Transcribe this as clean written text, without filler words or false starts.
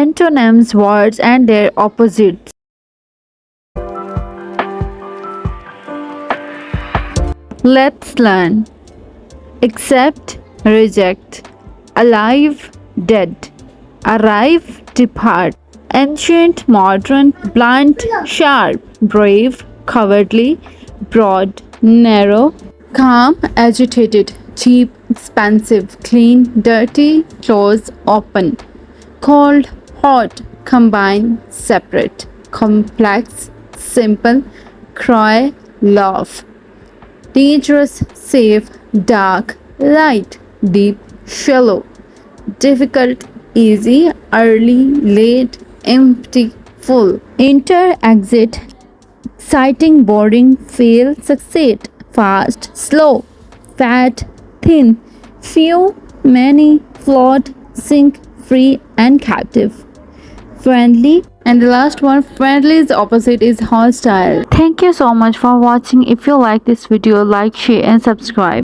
Antonyms, words and their opposites. Let's learn. Accept, reject. Alive, dead. Arrive, depart. Ancient, modern, blunt, sharp. Brave, cowardly. Broad, narrow. Calm, agitated. Cheap, expensive. Clean, dirty. Close, open. Cold, hot. Combine, separate. Complex, simple. Cry, laugh. Dangerous, safe, dark, light, deep, shallow. Difficult, easy, early, late, empty, full. Enter, exit, exciting, boring, fail, succeed. Fast, slow, fat, thin, few, many, flawed, sink, free, and captive. Friendly, and the last one, friendly's opposite is hostile. Thank you so much for watching. If you like this video, like, share and subscribe.